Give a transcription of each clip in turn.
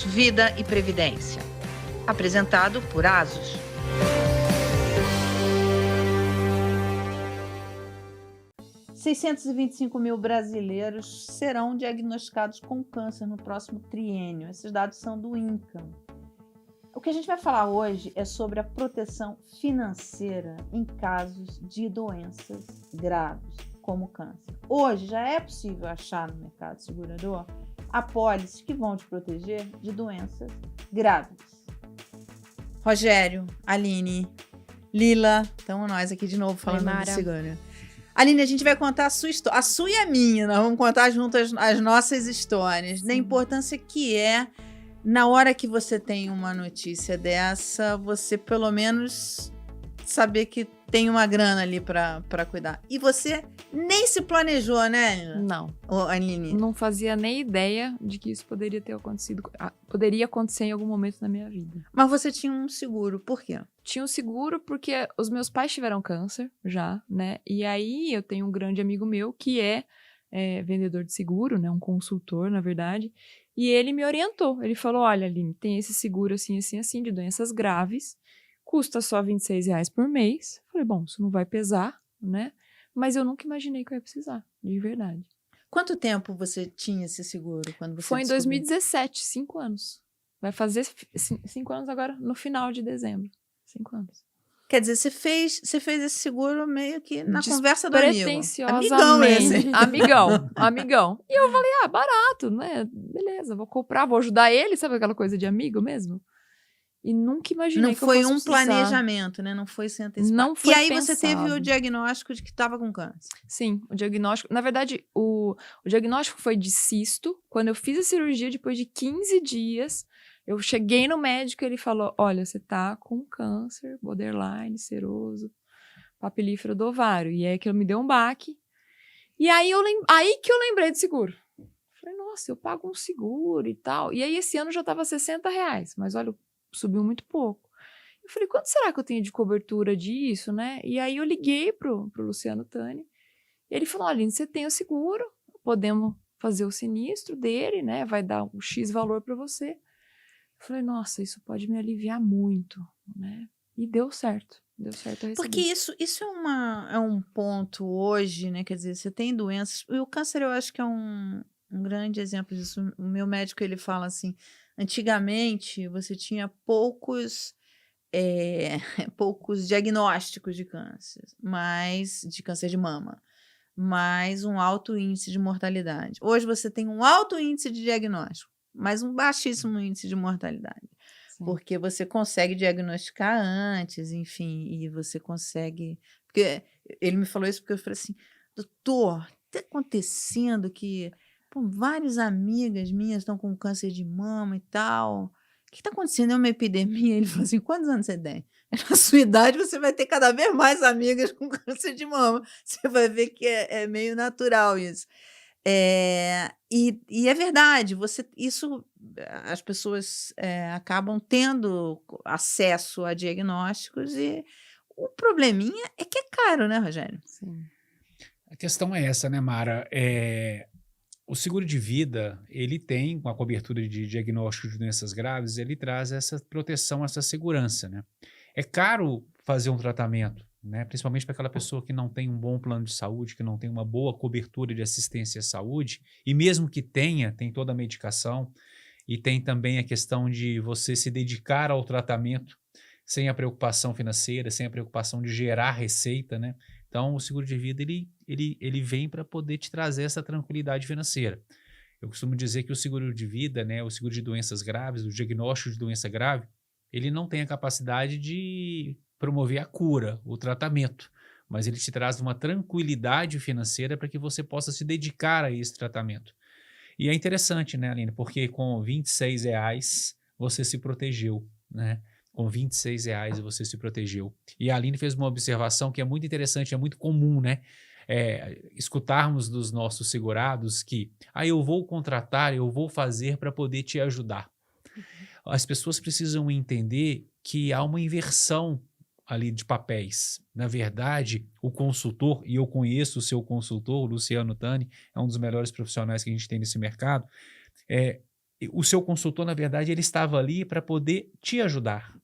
Seguros, Vida e Previdência. Apresentado por Asus. $625 mil brasileiros serão diagnosticados com câncer no próximo triênio. Esses dados são do INCA. O que a gente vai falar hoje é sobre a proteção financeira em casos de doenças graves, como câncer. Hoje já é possível achar no mercado segurador apólices que vão te proteger de doenças graves. Rogério, Aline, Lila, estamos nós aqui de novo falando de cigana. Aline, a gente vai contar a sua história, a sua e a minha, nós vamos contar juntas as nossas histórias, da importância que é, na hora que você tem uma notícia dessa, você pelo menos saber que tem uma grana ali pra cuidar. E você nem se planejou, né? Não. Aline? Não fazia nem ideia de que isso poderia ter acontecido. Poderia acontecer em algum momento na minha vida. Mas você tinha um seguro, por quê? Tinha um seguro porque os meus pais tiveram câncer já, né? E aí eu tenho um grande amigo meu que é vendedor de seguro, né? Um consultor, na verdade. E ele me orientou. Ele falou, olha, Aline, tem esse seguro assim, assim, assim, de doenças graves. Custa só R$26 por mês. Falei, bom, isso não vai pesar, né? Mas eu nunca imaginei que eu ia precisar, de verdade. Quanto tempo você tinha esse seguro quando você Foi em descobriu? 2017, 5 anos. Vai fazer 5 anos agora, no final de dezembro. 5 anos. Quer dizer, você fez esse seguro meio que na conversa do amigo. Amigão esse. Amigão. E eu falei, barato, né? Beleza, vou comprar, vou ajudar ele. Sabe aquela coisa de amigo mesmo? E nunca imaginei não que eu fosse foi um precisar. planejamento, né? Não foi sem antecipar. Não foi E aí pensado. você teve o diagnóstico de que estava com câncer. Sim, o diagnóstico... Na verdade, o diagnóstico foi de cisto. Quando eu fiz a cirurgia, depois de 15 dias, eu cheguei no médico e ele falou, olha, você tá com câncer, borderline, seroso, papilífero do ovário. E aí que ele me deu um baque. E aí, aí que eu lembrei do seguro. Falei, nossa, eu pago um seguro e tal. E aí esse ano já tava R$60. Mas olha, subiu muito pouco. Eu falei, quanto será que eu tenho de cobertura disso, né? E aí eu liguei pro Luciano Tani. E ele falou, olha, você tem o seguro, podemos fazer o sinistro dele, né? Vai dar um X valor para você. Eu falei, nossa, isso pode me aliviar muito, né? E deu certo. Deu certo a receber. Porque isso é um ponto hoje, né? Quer dizer, você tem doenças... E o câncer eu acho que é um grande exemplo disso. O meu médico, ele fala assim, antigamente você tinha poucos diagnósticos de câncer, de câncer de mama, mas um alto índice de mortalidade. Hoje você tem um alto índice de diagnóstico, mas um baixíssimo índice de mortalidade. Sim. Porque você consegue diagnosticar antes, enfim, e você consegue... Porque ele me falou isso porque eu falei assim, doutor, está acontecendo que várias amigas minhas estão com câncer de mama e tal... O que está acontecendo? É uma epidemia? Ele falou assim, quantos anos você tem? Na sua idade, você vai ter cada vez mais amigas com câncer de mama. Você vai ver que é meio natural isso. E é verdade, as pessoas acabam tendo acesso a diagnósticos e o probleminha é que é caro, né, Rogério? Sim. A questão é essa, né, Mara? O seguro de vida, ele tem, com a cobertura de diagnóstico de doenças graves, ele traz essa proteção, essa segurança, né? É caro fazer um tratamento, né? Principalmente para aquela pessoa que não tem um bom plano de saúde, que não tem uma boa cobertura de assistência à saúde, e mesmo que tenha, tem toda a medicação, e tem também a questão de você se dedicar ao tratamento sem a preocupação financeira, sem a preocupação de gerar receita, né? Então, o seguro de vida, ele vem para poder te trazer essa tranquilidade financeira. Eu costumo dizer que o seguro de vida, né, o seguro de doenças graves, o diagnóstico de doença grave, ele não tem a capacidade de promover a cura, o tratamento, mas ele te traz uma tranquilidade financeira para que você possa se dedicar a esse tratamento. E é interessante, né, Aline, porque com R$26 você se protegeu, né? Com R$26 você se protegeu. E a Aline fez uma observação que é muito interessante, é muito comum, né? Escutarmos dos nossos segurados que eu vou contratar, eu vou fazer para poder te ajudar. As pessoas precisam entender que há uma inversão ali de papéis. Na verdade, o consultor, e eu conheço o seu consultor, o Luciano Tani, é um dos melhores profissionais que a gente tem nesse mercado, o seu consultor, na verdade, ele estava ali para poder te ajudar,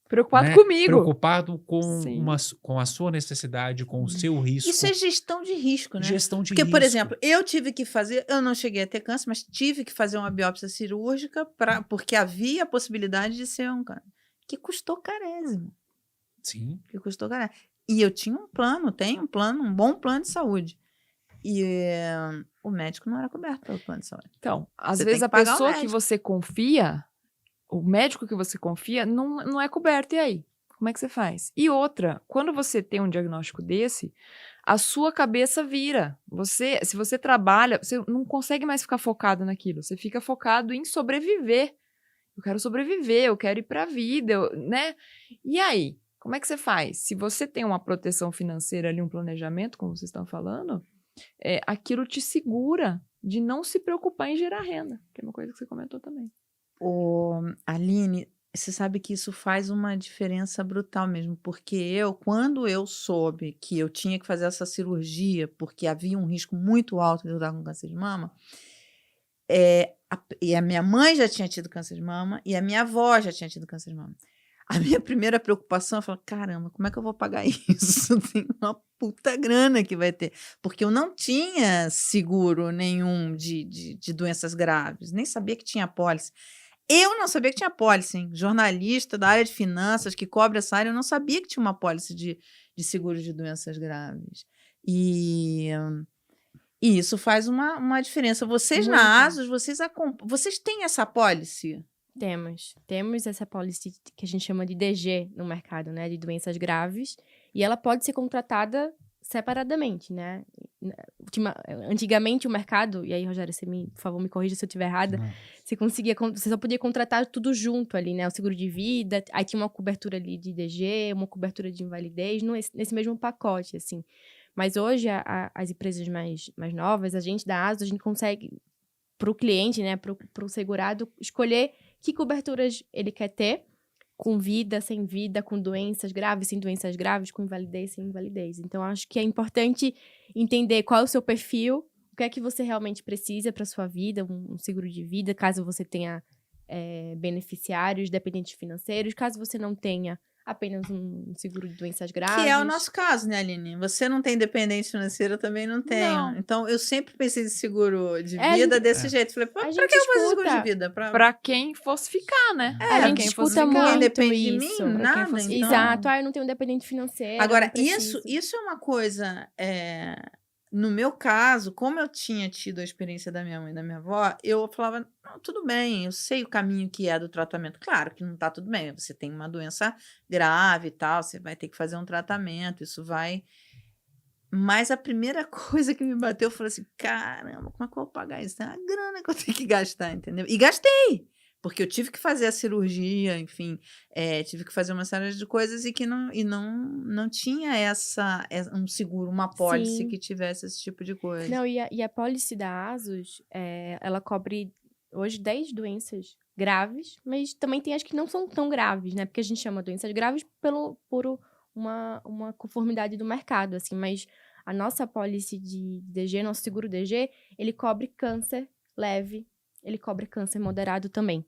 Preocupado né? comigo. Preocupado com, Sim. com a sua necessidade, com o seu risco. Isso é gestão de risco, né? Gestão de Porque, por risco. exemplo, eu tive que fazer, eu não cheguei a ter câncer, mas tive que fazer uma biópsia cirúrgica porque havia a possibilidade de ser um câncer, que custou carésimo, Sim. que custou carésimo. E eu tinha um plano, tenho um plano, um bom plano de saúde. E o médico não era coberto pelo plano de saúde. Então, às Você vezes tem a que pagar o pessoa que médico. você confia, o médico que você confia, não é coberto. E aí? Como é que você faz? E outra, quando você tem um diagnóstico desse, a sua cabeça vira. Se você trabalha, você não consegue mais ficar focado naquilo. Você fica focado em sobreviver. Eu quero sobreviver, eu quero ir para a vida, né? E aí? Como é que você faz? Se você tem uma proteção financeira ali, um planejamento, como vocês estão falando, aquilo te segura de não se preocupar em gerar renda, que é uma coisa que você comentou também. Aline, você sabe que isso faz uma diferença brutal mesmo, porque quando eu soube que eu tinha que fazer essa cirurgia, porque havia um risco muito alto de eu estar com câncer de mama, e a minha mãe já tinha tido câncer de mama e a minha avó já tinha tido câncer de mama. A minha primeira preocupação, eu falei, caramba, como é que eu vou pagar isso? Tem uma puta grana que vai ter. Porque eu não tinha seguro nenhum de doenças graves, nem sabia que tinha apólice. Eu não sabia que tinha apólice, hein? Jornalista da área de finanças que cobre essa área, eu não sabia que tinha uma apólice de seguro de doenças graves. E isso faz uma diferença. Vocês Muito. na ASUS, vocês têm essa apólice? Temos essa policy que a gente chama de DG no mercado, né, de doenças graves, e ela pode ser contratada separadamente, né? Antigamente o mercado, e aí, Rogério, por favor, me corrija se eu estiver errada, você só podia contratar tudo junto ali, né? O seguro de vida, aí tinha uma cobertura ali de DG, uma cobertura de invalidez, nesse mesmo pacote, assim. Mas hoje, as empresas mais novas, a gente da ASUS, a gente consegue, para o cliente, né, para o segurado, escolher que coberturas ele quer ter, com vida, sem vida, com doenças graves, sem doenças graves, com invalidez, sem invalidez. Então, acho que é importante entender qual é o seu perfil, o que é que você realmente precisa para sua vida, um seguro de vida, caso você tenha beneficiários, dependentes financeiros, caso você não tenha apenas um seguro de doenças graves. Que é o nosso caso, né, Aline? Você não tem dependência financeira, eu também não tenho. Não. Então, eu sempre pensei em seguro de vida desse jeito. Falei, pra que gente eu fazer seguro escuta. de vida? Pra quem fosse ficar, né? A gente quem fosse escuta ficar. Ninguém muito depende de isso. mim, Pra quem nada. fosse Então... Exato. Eu não tenho dependente financeiro. Agora, não preciso. isso é uma coisa... No meu caso, como eu tinha tido a experiência da minha mãe e da minha avó, eu falava, não, tudo bem, eu sei o caminho que é do tratamento. Claro que não tá tudo bem, você tem uma doença grave e tal, você vai ter que fazer um tratamento, isso vai... Mas a primeira coisa que me bateu, eu falei assim, caramba, como é que eu vou pagar isso? É uma grana que eu tenho que gastar, entendeu? E gastei! Porque eu tive que fazer a cirurgia, enfim, tive que fazer uma série de coisas e não tinha um seguro, uma apólice Sim. que tivesse esse tipo de coisa. Não, e a policy da ASUS, ela cobre hoje 10 doenças graves, mas também tem as que não são tão graves, né? Porque a gente chama doenças graves por uma conformidade do mercado, assim, mas a nossa policy de DG, nosso seguro DG, ele cobre câncer leve, ele cobre câncer moderado também.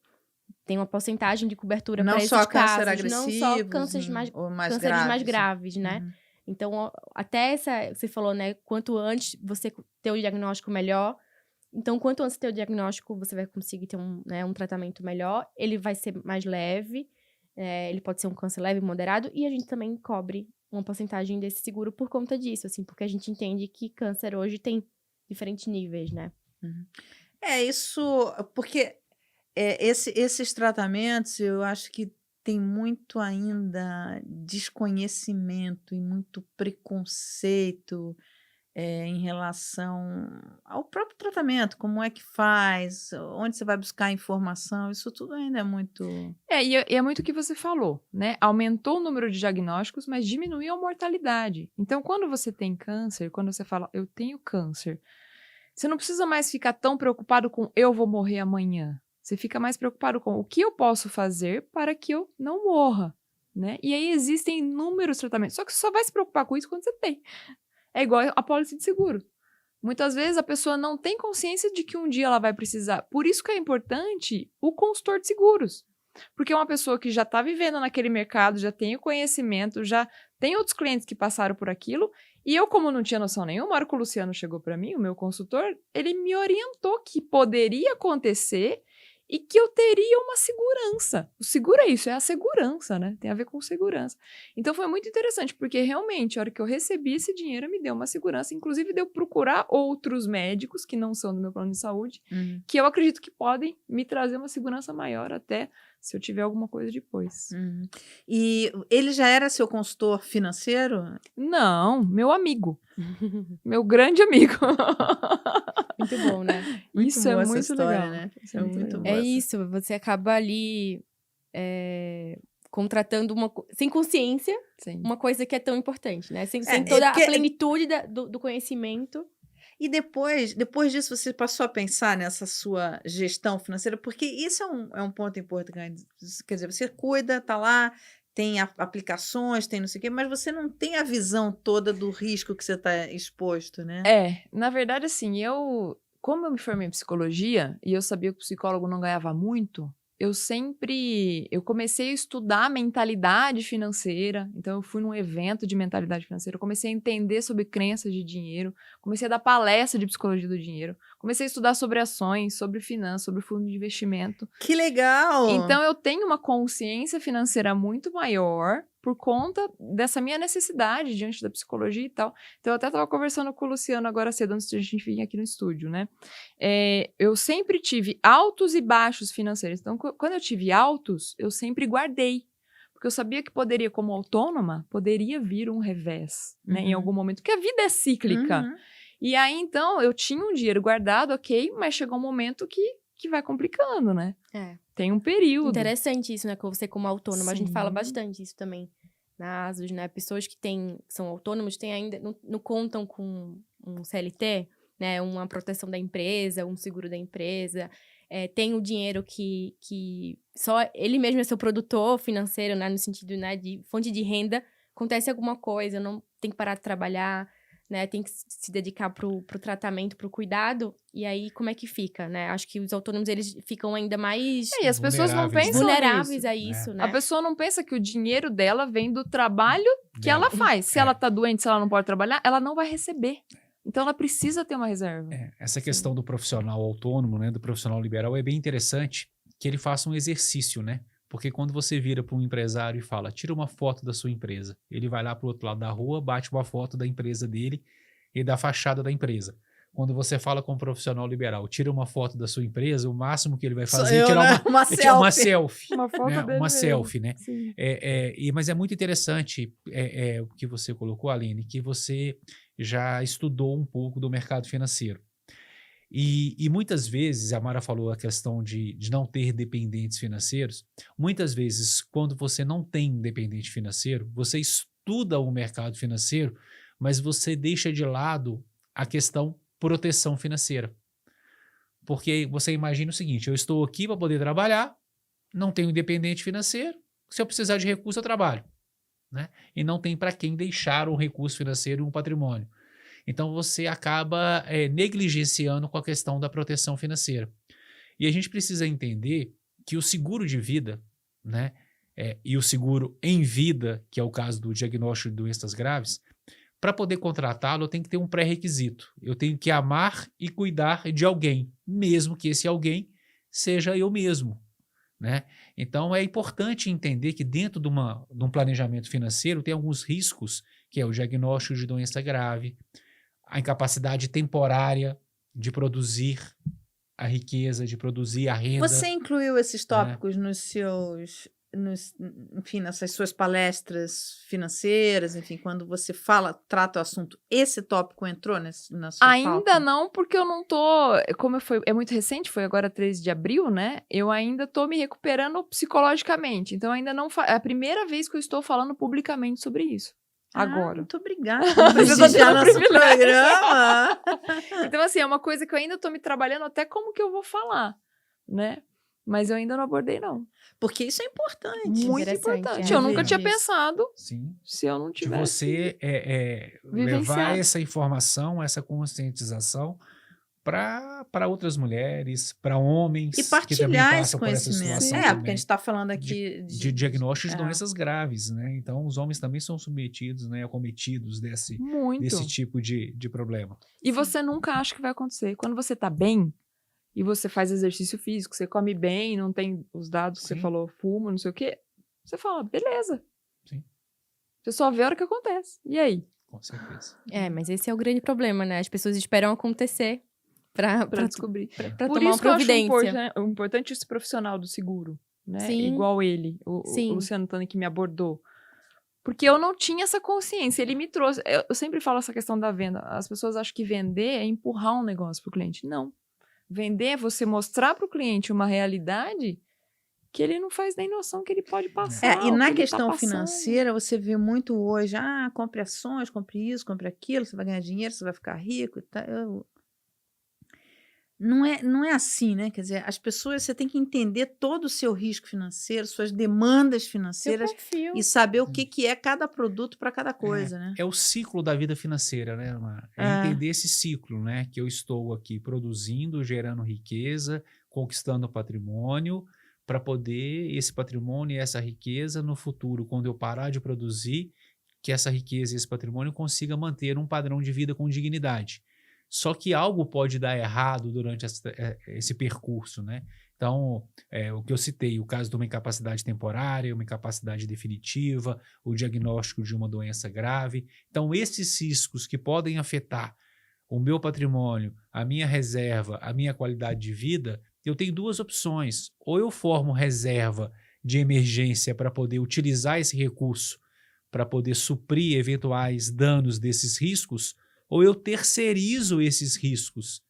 Tem uma porcentagem de cobertura para esses Não só casos, câncer agressivo, não só cânceres mais graves, né? Uhum. Então, até você falou, né? Quanto antes você ter o diagnóstico melhor. Então, quanto antes ter o diagnóstico, você vai conseguir ter um tratamento melhor. Ele vai ser mais leve. Ele pode ser um câncer leve, moderado. E a gente também cobre uma porcentagem desse seguro por conta disso, assim. Porque a gente entende que câncer hoje tem diferentes níveis, né? Uhum. Isso... Porque esses tratamentos, eu acho que tem muito ainda desconhecimento e muito preconceito em relação ao próprio tratamento, como é que faz, onde você vai buscar informação, isso tudo ainda é muito... E é muito o que você falou, né? Aumentou o número de diagnósticos, mas diminuiu a mortalidade. Então, quando você tem câncer, quando você fala, eu tenho câncer, você não precisa mais ficar tão preocupado com eu vou morrer amanhã. Você fica mais preocupado com o que eu posso fazer para que eu não morra, né? E aí existem inúmeros tratamentos. Só que você só vai se preocupar com isso quando você tem. É igual a pólice de seguro. Muitas vezes a pessoa não tem consciência de que um dia ela vai precisar. Por isso que é importante o consultor de seguros. Porque é uma pessoa que já está vivendo naquele mercado, já tem o conhecimento, já tem outros clientes que passaram por aquilo. E eu, como não tinha noção nenhuma, a hora que o Luciano chegou para mim, o meu consultor, ele me orientou que poderia acontecer e que eu teria uma segurança. O seguro é isso, é a segurança, né? Tem a ver com segurança. Então foi muito interessante, porque realmente, a hora que eu recebi esse dinheiro, me deu uma segurança, inclusive de eu procurar outros médicos que não são do meu plano de saúde, que eu acredito que podem me trazer uma segurança maior até se eu tiver alguma coisa depois. E ele já era seu consultor financeiro? Não, meu amigo. Meu grande amigo. Muito bom, né? Isso é boa essa muito história, legal. né? Isso É muito legal. boa. É Nossa. isso, você acaba ali contratando sem consciência Sim. uma coisa que é tão importante, né? Sem É, toda porque- a plenitude do conhecimento. E depois disso, você passou a pensar nessa sua gestão financeira, porque isso é um ponto importante. Quer dizer, você cuida, tá lá, tem aplicações, tem não sei o quê, mas você não tem a visão toda do risco que você está exposto, né? Na verdade, assim, como eu me formei em psicologia e eu sabia que o psicólogo não ganhava muito, eu comecei a estudar mentalidade financeira, então eu fui num evento de mentalidade financeira, eu comecei a entender sobre crenças de dinheiro, comecei a dar palestra de psicologia do dinheiro, comecei a estudar sobre ações, sobre finanças, sobre fundo de investimento. Que legal! Então eu tenho uma consciência financeira muito maior por conta dessa minha necessidade diante da psicologia e tal. Então eu até estava conversando com o Luciano agora cedo, antes de a gente vir aqui no estúdio, né? Eu sempre tive altos e baixos financeiros. Então quando eu tive altos, eu sempre guardei. Porque eu sabia que poderia, como autônoma, poderia vir um revés, né? Em algum momento. Porque a vida é cíclica. Uhum. E aí, então, eu tinha um dinheiro guardado, ok, mas chegou um momento que vai complicando, né? Tem um período. Interessante isso, né? Que você como autônoma, a gente fala Sim. bastante isso também na ASUS, né? Pessoas que são autônomos não contam com um CLT, né? Uma proteção da empresa, um seguro da empresa. Tem o dinheiro que só ele mesmo é seu produtor financeiro, né? No sentido, né, de fonte de renda. Acontece alguma coisa, não tem que parar de trabalhar, né? Tem que se dedicar pro tratamento, pro cuidado. E aí, como é que fica, né? Acho que os autônomos, eles ficam ainda mais E as pessoas não Vulneráveis, pensam vulneráveis nisso. a isso, né? A pessoa não pensa que o dinheiro dela vem do trabalho que Dela. ela faz. Se ela tá doente, se ela não pode trabalhar, ela não vai receber. Então ela precisa ter uma reserva. Essa questão do profissional autônomo, né, do profissional liberal, é bem interessante que ele faça um exercício, né? Porque quando você vira para um empresário e fala, tira uma foto da sua empresa, ele vai lá para o outro lado da rua, bate uma foto da empresa dele e da fachada da empresa. Quando você fala com um profissional liberal, tira uma foto da sua empresa, o máximo que ele vai fazer é tirar uma uma selfie. Uma foto Né? dele Uma mesmo. selfie, né? Sim. Mas é muito interessante o que você colocou, Aline, que você já estudou um pouco do mercado financeiro. E muitas vezes, a Mara falou a questão de não ter dependentes financeiros, muitas vezes, quando você não tem dependente financeiro, você estuda o mercado financeiro, mas você deixa de lado a questão proteção financeira. Porque você imagina o seguinte, eu estou aqui para poder trabalhar, não tenho independente financeiro, se eu precisar de recurso eu trabalho, né? E não tem para quem deixar um recurso financeiro e um patrimônio. Então você acaba negligenciando com a questão da proteção financeira. E a gente precisa entender que o seguro de vida, né, e o seguro em vida, que é o caso do diagnóstico de doenças graves, para poder contratá-lo, eu tenho que ter um pré-requisito. Eu tenho que amar e cuidar de alguém, mesmo que esse alguém seja eu mesmo, né? Então, é importante entender que dentro de um planejamento financeiro tem alguns riscos, que é o diagnóstico de doença grave, a incapacidade temporária de produzir a riqueza, de produzir a renda. Você incluiu esses tópicos enfim, nessas suas palestras financeiras, enfim, quando você trata o assunto, esse tópico entrou na sua Ainda pauta? não, porque eu não tô, é muito recente, foi agora 3 de abril, né? Eu ainda tô me recuperando psicologicamente, então ainda não, é a primeira vez que eu estou falando publicamente sobre isso. Agora. Muito obrigada por prestigiar nosso programa. Então, assim, é uma coisa que eu ainda tô me trabalhando até como que eu vou falar, né? Mas eu ainda não abordei, não. Porque isso é importante. Muito Interessante, importante. é. Eu nunca tinha Disso. pensado Sim. se eu não De tivesse. você levar vivenciado. essa informação, essa conscientização para outras mulheres, para homens E que também partilhar esse passam por essa conhecimento. situação Porque a também gente está falando aqui de diagnósticos de é. doenças graves, né? Então, os homens também são submetidos, né, acometidos desse Muito. tipo de problema. E você nunca acha que vai acontecer. Quando você tá bem e você faz exercício físico, você come bem, não tem os dados que você Sim. falou, fumo, não sei o quê, você fala, beleza. Sim. Você só vê a hora que acontece. E aí? Com certeza. Mas esse é o grande problema, né? As pessoas esperam acontecer pra Descobrir. pra Por tomar isso uma que eu acho providência. importante esse profissional do seguro, né? Sim. Igual ele, o Sim. Luciano Tani que me abordou. Porque eu não tinha essa consciência, ele me trouxe. Eu sempre falo essa questão da venda. As pessoas acham que vender é empurrar um negócio pro cliente. Não. Vender é você mostrar pro cliente uma realidade que ele não faz nem noção que ele pode passar. E o na que ele tá questão passando. financeira, você vê muito hoje, compre ações, compre isso, compre aquilo, você vai ganhar dinheiro, você vai ficar rico e tal. Não é assim, né? Quer dizer, as pessoas, você tem que entender todo o seu risco financeiro, suas demandas Seu financeiras perfil. e saber o que é cada produto para cada coisa, né? É o ciclo da vida financeira, né, Mara? É entender esse ciclo, né? Que eu estou aqui produzindo, gerando riqueza, conquistando patrimônio, para poder esse patrimônio e essa riqueza no futuro, quando eu parar de produzir, que essa riqueza e esse patrimônio consiga manter um padrão de vida com dignidade. Só que algo pode dar errado durante esse percurso, né? Então, o que eu citei, o caso de uma incapacidade temporária, uma incapacidade definitiva, o diagnóstico de uma doença grave. Então, esses riscos que podem afetar o meu patrimônio, a minha reserva, a minha qualidade de vida, eu tenho duas opções. Ou eu formo reserva de emergência para poder utilizar esse recurso para poder suprir eventuais danos desses riscos, ou eu terceirizo esses riscos.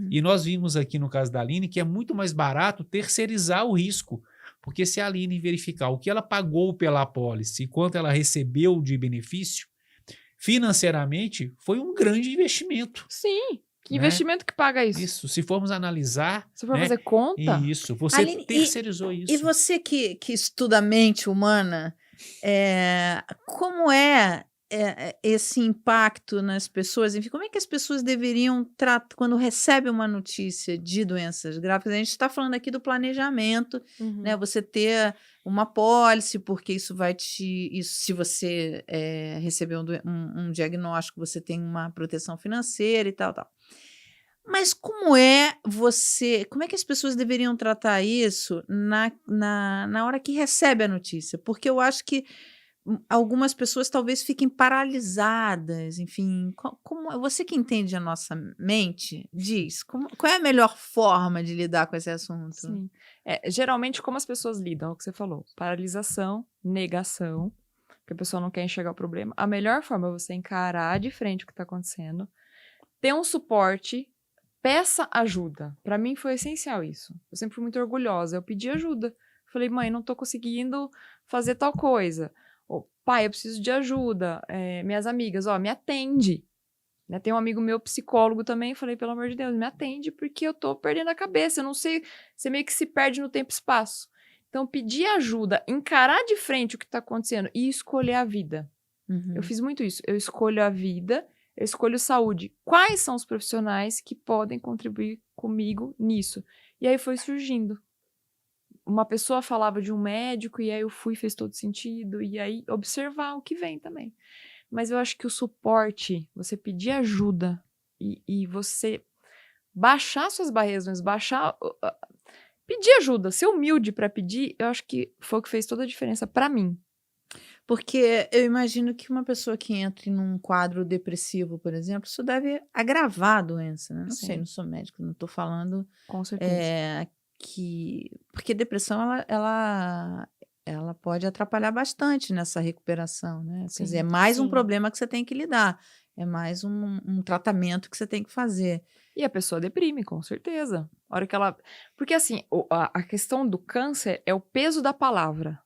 E nós vimos aqui no caso da Aline que é muito mais barato terceirizar o risco, porque se a Aline verificar o que ela pagou pela apólice e quanto ela recebeu de benefício, financeiramente foi um grande investimento. Sim. Que né? investimento que paga isso? Isso, se formos analisar... Se for fazer conta... Isso, você Aline, terceirizou isso. E você que estuda a mente humana, como é esse impacto nas pessoas? Enfim, como é que as pessoas deveriam tratar quando recebem uma notícia de doenças graves? A gente está falando aqui do planejamento, né? Você ter uma apólice, porque isso vai se você receber um diagnóstico, você tem uma proteção financeira e tal, tal. Mas como é que as pessoas deveriam tratar isso na hora que recebe a notícia? Porque eu acho que algumas pessoas talvez fiquem paralisadas, enfim. Você que entende a nossa mente, diz, qual é a melhor forma de lidar com esse assunto? Sim. Geralmente, como as pessoas lidam, é o que você falou, paralisação, negação, que a pessoa não quer enxergar o problema. A melhor forma é você encarar de frente o que está acontecendo, ter um suporte, peça ajuda. Para mim foi essencial isso. Eu sempre fui muito orgulhosa. Eu pedi ajuda. Falei, mãe, não tô conseguindo fazer tal coisa. Pai, eu preciso de ajuda. Minhas amigas, me atende. Né? Tem um amigo meu, psicólogo também. Falei, pelo amor de Deus, me atende porque eu tô perdendo a cabeça. Eu não sei, você meio que se perde no tempo e espaço. Então, pedir ajuda, encarar de frente o que tá acontecendo e escolher a vida. Eu fiz muito isso. Eu escolho a vida, eu escolho saúde. Quais são os profissionais que podem contribuir comigo nisso? E aí foi surgindo. Uma pessoa falava de um médico e aí eu fui, fez todo sentido. E aí observar o que vem também. Mas eu acho que o suporte, você pedir ajuda e você baixar suas barreiras, mas pedir ajuda, ser humilde para pedir, eu acho que foi o que fez toda a diferença para mim. Porque eu imagino que uma pessoa que entre num quadro depressivo, por exemplo, isso deve agravar a doença, né? Não sei, não sou médico, não estou falando... Com certeza. Porque depressão, ela pode atrapalhar bastante nessa recuperação, né? Quer dizer, é mais um problema que você tem que lidar, é mais um tratamento que você tem que fazer. E a pessoa deprime, com certeza. A hora que ela... Porque assim, a questão do câncer é o peso da palavra.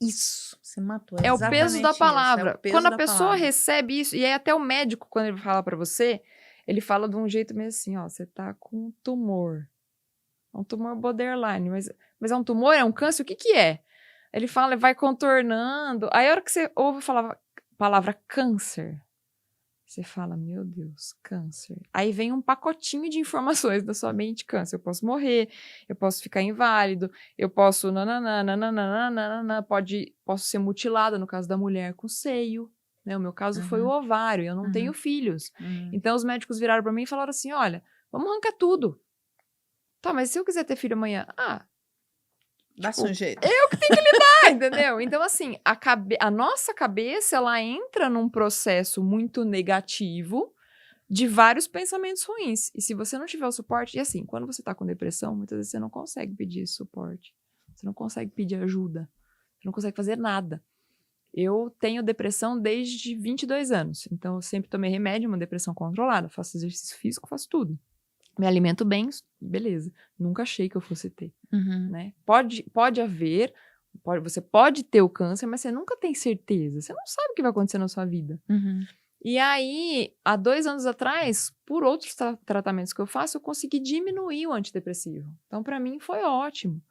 Isso, você matou. É o peso da palavra. Quando a pessoa palavra recebe isso, e aí até o médico, quando ele fala pra você, ele fala de um jeito meio assim, você tá com um tumor. Um tumor borderline, Mas é um tumor? É um câncer? O que que é? Ele fala, vai contornando. Aí a hora que você ouve a palavra câncer, você fala, meu Deus, câncer. Aí vem um pacotinho de informações da sua mente, câncer. Eu posso morrer, eu posso ficar inválido, eu posso posso ser mutilada, no caso da mulher, com seio. Né? O meu caso foi o ovário, eu não tenho filhos. Então os médicos viraram para mim e falaram assim, olha, vamos arrancar tudo. Tá, mas se eu quiser ter filho amanhã? Dá-se um jeito. Eu que tenho que lidar, entendeu? Então, assim, a nossa cabeça, ela entra num processo muito negativo de vários pensamentos ruins. E se você não tiver o suporte... E assim, quando você tá com depressão, muitas vezes você não consegue pedir suporte. Você não consegue pedir ajuda. Você não consegue fazer nada. Eu tenho depressão desde 22 anos. Então, eu sempre tomei remédio, uma depressão controlada. Faço exercício físico, faço tudo. Me alimento bem, beleza. Nunca achei que eu fosse ter. Né? Pode haver, você pode ter o câncer, mas você nunca tem certeza. Você não sabe o que vai acontecer na sua vida. E aí, há 2 anos atrás, por outros tratamentos que eu faço, eu consegui diminuir o antidepressivo. Então, para mim, foi ótimo.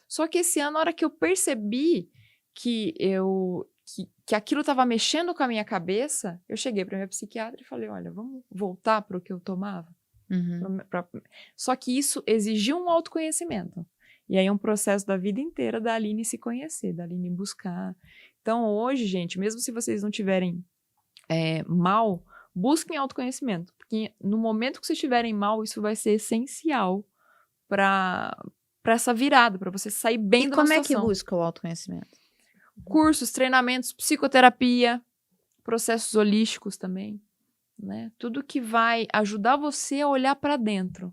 Só que esse ano, na hora que eu percebi que aquilo estava mexendo com a minha cabeça, eu cheguei para minha psiquiatra e falei, olha, vamos voltar para o que eu tomava? Só que isso exigiu um autoconhecimento. E aí é um processo da vida inteira da Aline se conhecer, da Aline buscar. Então hoje, gente, mesmo se vocês não tiverem mal, busquem autoconhecimento. Porque no momento que vocês estiverem mal, isso vai ser essencial para essa virada, para você sair bem de uma situação. E como é que busca o autoconhecimento? Cursos, treinamentos, psicoterapia, processos holísticos também. Né? Tudo que vai ajudar você a olhar para dentro.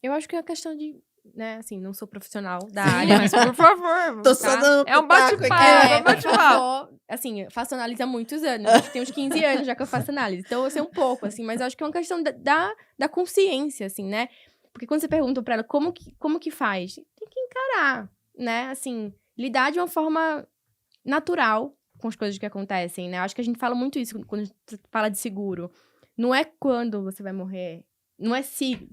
Eu acho que é uma questão de, né, assim, não sou profissional da área, mas por favor, Tô só dando é um bate-papo, é um bate-papo. Assim, eu faço análise há muitos anos, acho que tem uns 15 anos já que eu faço análise, então eu sei um pouco, assim, mas eu acho que é uma questão da consciência, assim, né? Porque quando você pergunta pra ela como que faz, tem que encarar, né? Assim, lidar de uma forma natural com as coisas que acontecem, né? Acho que a gente fala muito isso quando a gente fala de seguro. Não é quando você vai morrer. Não é se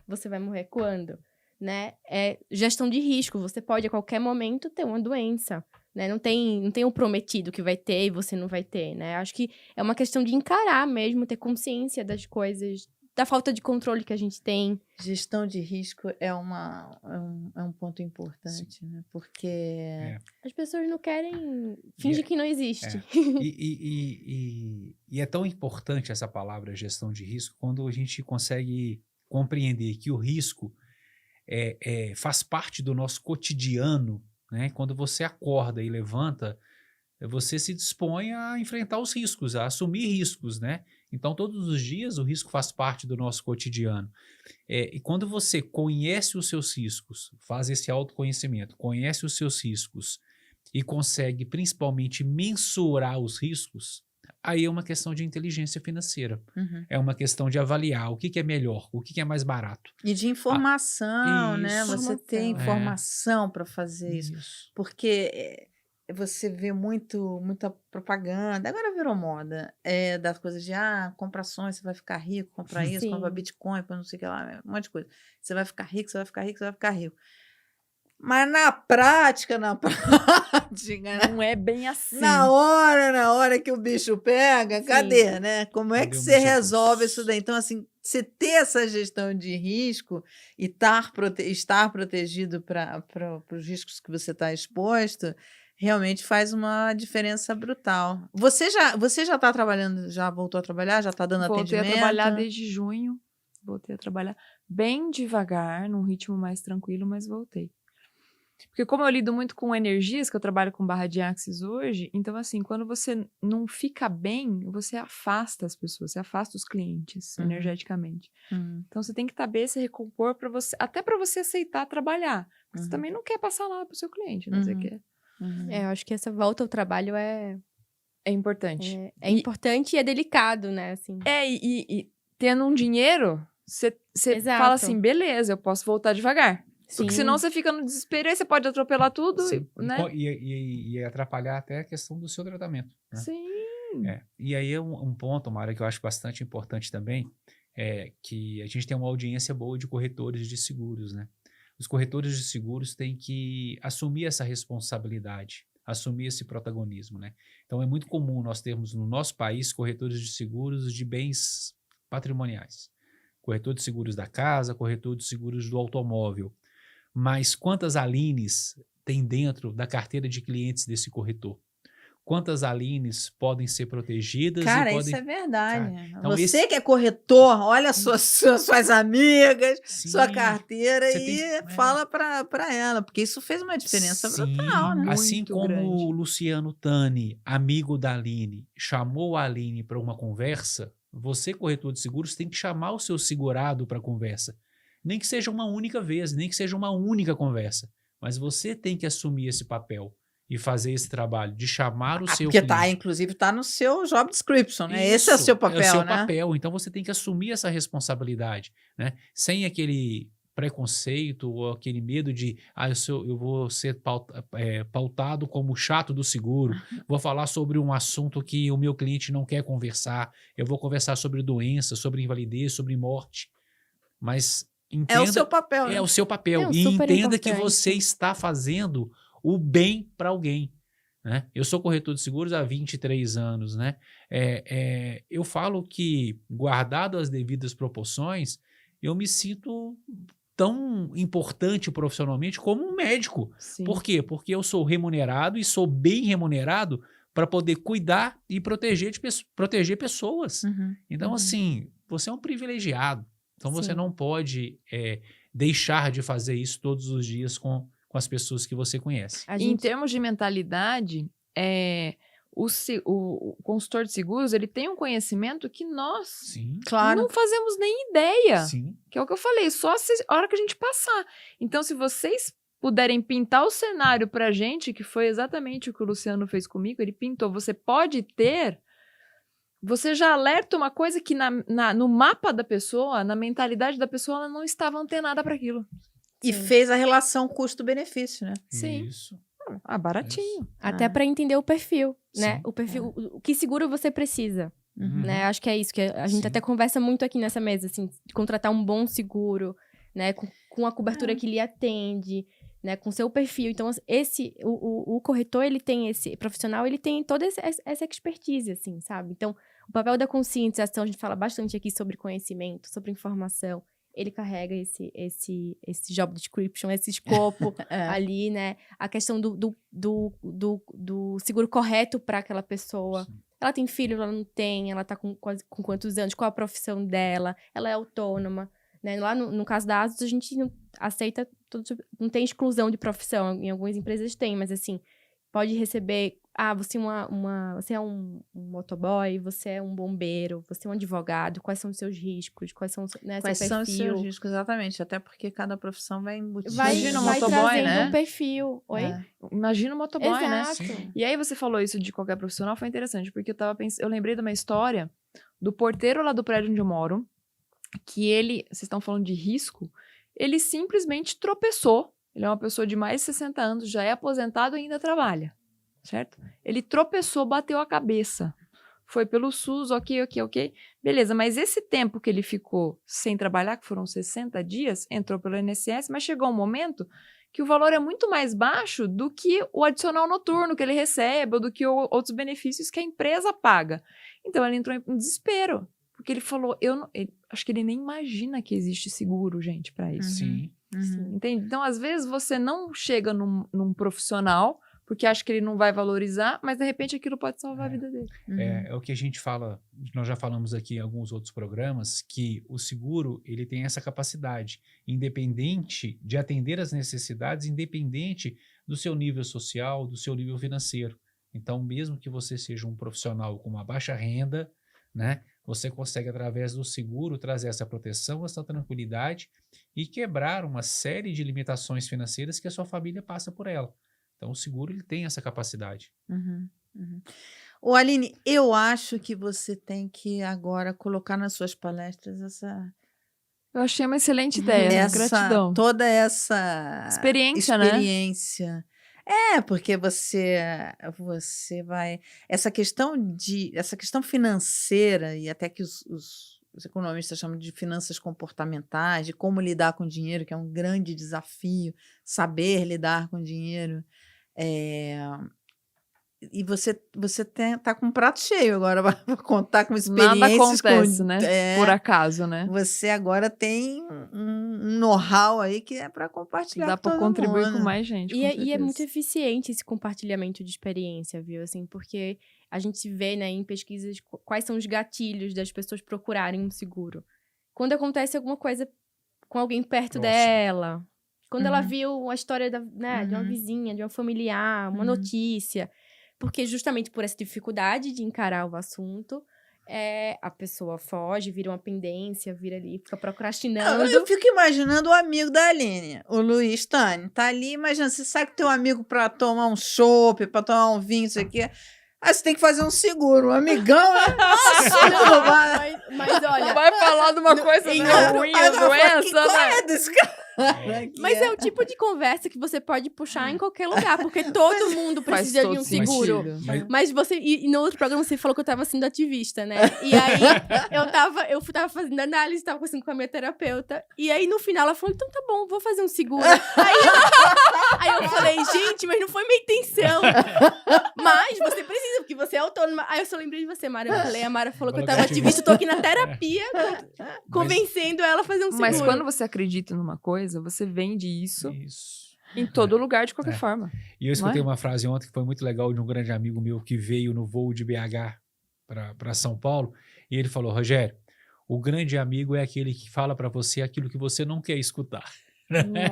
você vai morrer, quando, né? É gestão de risco. Você pode, a qualquer momento, ter uma doença, né? Não tem um prometido que vai ter e você não vai ter, né? Acho que é uma questão de encarar mesmo, ter consciência das coisas, da falta de controle que a gente tem. Gestão de risco é um ponto importante, né? Porque as pessoas não querem fingir que não existe. E é tão importante essa palavra gestão de risco quando a gente consegue compreender que o risco faz parte do nosso cotidiano, né? Quando você acorda e levanta, você se dispõe a enfrentar os riscos, a assumir riscos, né? Então, todos os dias, o risco faz parte do nosso cotidiano. E quando você conhece os seus riscos, faz esse autoconhecimento, conhece os seus riscos e consegue, principalmente, mensurar os riscos, aí é uma questão de inteligência financeira. É uma questão de avaliar o que é melhor, o que é mais barato. E de informação, né? Isso. Você tem informação para fazer isso. Porque você vê muita propaganda, agora virou moda, das coisas de, compra ações, você vai ficar rico, compra isso, Sim. compra Bitcoin, não sei o que lá, um monte de coisa. Você vai ficar rico, você vai ficar rico, você vai ficar rico. Mas na prática, né? Não é bem assim. Na hora que o bicho pega, Sim. cadê, né? Como é Cadê que o você bicho? resolve isso daí? Então, assim, você ter essa gestão de risco e estar protegido para os riscos que você está exposto, realmente faz uma diferença brutal. Você já está trabalhando, já voltou a trabalhar, já está dando Voltei atendimento? a trabalhar desde junho. Voltei a trabalhar bem devagar, num ritmo mais tranquilo, mas voltei. Porque como eu lido muito com energias, que eu trabalho com barra de Axis hoje, então assim, quando você não fica bem, você afasta as pessoas, você afasta os clientes energeticamente. Então você tem que estar bem, se recompor para você, até para você aceitar trabalhar. Porque você também não quer passar lá pro seu cliente, né? Você quer. Eu acho que essa volta ao trabalho é importante. Importante e é delicado, né? Assim. E tendo um dinheiro, você fala assim, beleza, eu posso voltar devagar. Porque senão você fica no desespero, aí você pode atropelar tudo, né? E atrapalhar até a questão do seu tratamento. Né? Sim. E aí é um ponto, Mara, que eu acho bastante importante também, é que a gente tem uma audiência boa de corretores de seguros, né? Os corretores de seguros têm que assumir essa responsabilidade, assumir esse protagonismo, né? Então, é muito comum nós termos no nosso país corretores de seguros de bens patrimoniais. Corretor de seguros da casa, corretor de seguros do automóvel. Mas quantas Alines tem dentro da carteira de clientes desse corretor? Quantas Alines podem ser protegidas? Cara, e podem... isso é verdade. então Você que é corretor, olha suas amigas, Sim, sua carteira você e tem- fala para ela, porque isso fez uma diferença Sim, brutal, né? assim Muito como grande. o Luciano Tani, amigo da Aline, chamou a Aline para uma conversa, você, corretor de seguros, tem que chamar o seu segurado para conversa. Nem que seja uma única vez, nem que seja uma única conversa. Mas você tem que assumir esse papel e fazer esse trabalho de chamar o seu Porque cliente. inclusive tá no seu job description, né? Esse é o Isso, seu papel, é o seu né? papel. Então você tem que assumir essa responsabilidade, né? Sem aquele preconceito ou aquele medo de eu vou ser pautado como o chato do seguro, vou falar sobre um assunto que o meu cliente não quer conversar, eu vou conversar sobre doença, sobre invalidez, sobre morte. Mas É o entenda, seu papel, né? é o seu papel. É, E super entenda que importante. você está fazendo o bem para alguém, né? Eu sou corretor de seguros há 23 anos, né? Eu falo que, guardado as devidas proporções, eu me sinto tão importante profissionalmente como um médico. Sim. Por quê? Porque eu sou remunerado e sou bem remunerado para poder cuidar e proteger pessoas. Uhum, Então, uhum. assim, você é um privilegiado. Então, você Sim. não pode deixar de fazer isso todos os dias com as pessoas que você conhece. A Em gente, termos de mentalidade, o consultor de seguros, ele tem um conhecimento que nós Sim, Claro. não fazemos nem ideia. sim. Que é o que eu falei, só a hora que a gente passar. Então, se vocês puderem pintar o cenário pra gente, que foi exatamente o que o Luciano fez comigo, ele pintou, você pode ter, você já alerta uma coisa que no mapa da pessoa, na mentalidade da pessoa, ela não estava antenada para aquilo. E Sim. fez a relação custo-benefício, né? Sim. Isso. Ah, baratinho. até Ah. para entender o perfil, né? Sim. O perfil, o que seguro você precisa, Uhum. né? Acho que é isso que a gente Sim. até conversa muito aqui nessa mesa, assim, de contratar um bom seguro, né? Com a cobertura que lhe atende, né? Com seu perfil. Então, o corretor, ele tem esse profissional, ele tem toda essa expertise, assim, sabe? Então, o papel da conscientização, a gente fala bastante aqui sobre conhecimento, sobre informação. Ele carrega esse job description, esse escopo ali, né? A questão do seguro correto para aquela pessoa. Sim. Ela tem filho, ela não tem, ela tá com quantos anos, qual a profissão dela, ela é autônoma, né? Lá no caso da ASUS, a gente não aceita, não tem exclusão de profissão, em algumas empresas tem, mas assim, pode receber, você é um motoboy, você é um bombeiro, você é um advogado, quais são os seus riscos, quais são, né, Quais seu são os perfil. seus riscos, exatamente. Até porque cada profissão vai embutir. Imagina um vai motoboy, trazendo né? um perfil. Oi? É. Imagina o motoboy, né? Exato. Sim. E aí você falou isso de qualquer profissional, foi interessante, porque eu lembrei de uma história do porteiro lá do prédio onde eu moro, que vocês estão falando de risco, ele simplesmente tropeçou. Ele é uma pessoa de mais de 60 anos, já é aposentado e ainda trabalha, certo? Ele tropeçou, bateu a cabeça. Foi pelo SUS, ok. Beleza, mas esse tempo que ele ficou sem trabalhar, que foram 60 dias, entrou pelo INSS, mas chegou um momento que o valor é muito mais baixo do que o adicional noturno que ele recebe ou do que outros benefícios que a empresa paga. Então, ele entrou em desespero, porque ele falou, acho que ele nem imagina que existe seguro, gente, para isso. Sim. Uhum. Entende? Então, às vezes, você não chega num profissional porque acha que ele não vai valorizar, mas, de repente, aquilo pode salvar a vida dele. Uhum. É o que a gente fala, nós já falamos aqui em alguns outros programas, que o seguro ele tem essa capacidade, independente de atender as necessidades, independente do seu nível social, do seu nível financeiro. Então, mesmo que você seja um profissional com uma baixa renda, né, você consegue, através do seguro, trazer essa proteção, essa tranquilidade e quebrar uma série de limitações financeiras que a sua família passa por ela. Então, o seguro ele tem essa capacidade. Uhum, uhum. Ô, Aline, eu acho que você tem que agora colocar nas suas palestras Eu achei uma excelente ideia. Gratidão. toda essa Experiência, né? experiência. Porque você vai essa questão financeira e até que os os economistas chamam de finanças comportamentais, de como lidar com dinheiro, que é um grande desafio, saber lidar com dinheiro. E você tá com um prato cheio agora, vai contar com experiências. Nada acontece, com, né? Por acaso, né? Você agora tem um know-how aí que é para compartilhar Dá com pra todo contribuir mundo. com mais gente. E com é muito certeza. eficiente esse compartilhamento de experiência, viu? Assim, porque a gente vê, né, em pesquisas quais são os gatilhos das pessoas procurarem um seguro. Quando acontece alguma coisa com alguém perto Próximo. dela. Quando ela Uhum. viu a história de uma Uhum. vizinha, de uma familiar, uma Uhum. notícia. Porque justamente por essa dificuldade de encarar o assunto, a pessoa foge, vira uma pendência, vira ali, fica procrastinando. Eu fico imaginando o amigo da Aline, o Luiz Tani, tá ali, imagina, você sai com teu amigo pra tomar um chopp, pra tomar um vinho, isso aqui. Aí você tem que fazer um seguro, um amigão, né? Nossa, não vai. Mas olha, Vai falar de uma coisa em né, outro- ruim, Aí ela fala, doença, qual né? é desse cara? mas é o tipo de conversa que você pode puxar em qualquer lugar, porque todo mundo Faz precisa de todo um seguro. sentido. Mas- Mas você, e no outro programa você falou que eu tava sendo ativista, né? E aí eu tava fazendo análise, tava conversando com a minha terapeuta. E aí no final ela falou: então tá bom, vou fazer um seguro. Aí eu falei: gente, mas não foi minha intenção. Mas você precisa, porque você é autônoma. Aí eu só lembrei de você, Mara. Eu falei: a Mara falou que eu tava ativista, eu tô aqui na terapia convencendo ela a fazer um seguro. Mas quando você acredita numa coisa, você vende isso Isso. em todo lugar, de qualquer É. forma. E eu escutei Não é? uma frase ontem que foi muito legal de um grande amigo meu que veio no voo de BH para São Paulo. E ele falou: Rogério, o grande amigo é aquele que fala para você aquilo que você não quer escutar.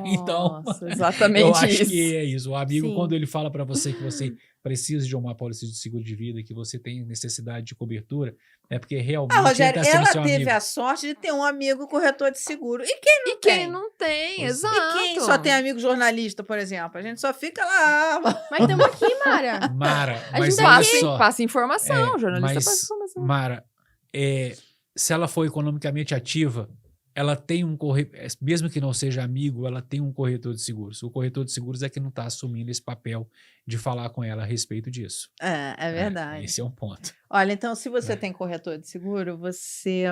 Então, Nossa, exatamente eu acho isso. que é isso. O amigo, Sim. quando ele fala para você que você precisa de uma apólice de seguro de vida, que você tem necessidade de cobertura, é porque realmente Rogério, ele tá sendo ela seu teve amigo. a sorte de ter um amigo corretor de seguro. E E tem? quem não tem, Pois é. exato. E quem só tem amigo jornalista, por exemplo? A gente só fica lá. Mas estamos aqui, Mara. Mara, A mas gente olha Passa, só. passa informação, É, o jornalista mas, passa informação. Mara, se ela for economicamente ativa, ela tem um corretor, mesmo que não seja amigo, ela tem um corretor de seguros. O corretor de seguros é que não está assumindo esse papel de falar com ela a respeito disso. É verdade. Esse é um ponto. Olha, então, se você tem corretor de seguro, você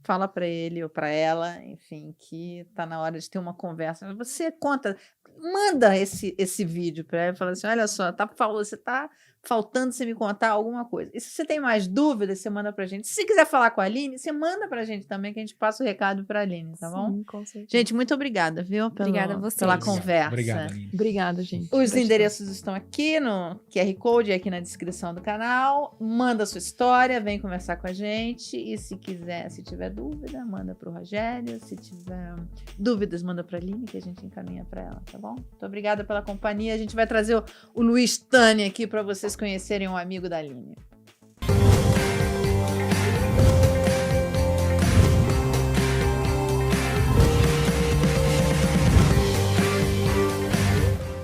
fala para ele ou para ela, enfim, que tá na hora de ter uma conversa. Você conta, manda esse vídeo para ela e fala assim: olha só, você tá faltando você me contar alguma coisa. E se você tem mais dúvidas, você manda pra gente. Se você quiser falar com a Aline, você manda pra gente também, que a gente passa o recado pra Aline, tá bom? Sim, com certeza. Gente, muito obrigada, viu? Obrigada a vocês. Pela Obrigado. conversa. Obrigado, Aline. Obrigada, gente. Os Gostei. endereços estão aqui no QR Code, aqui na descrição do canal. Manda sua história, vem conversar com a gente. E se tiver dúvida, manda pro Rogério. Se tiver dúvidas, manda pra Aline, que a gente encaminha pra ela, tá bom? Muito obrigada pela companhia. A gente vai trazer o Luiz Tani aqui para vocês conhecerem um amigo da Aline.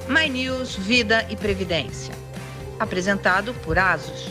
My News Vida e Previdência. Apresentado por Asus.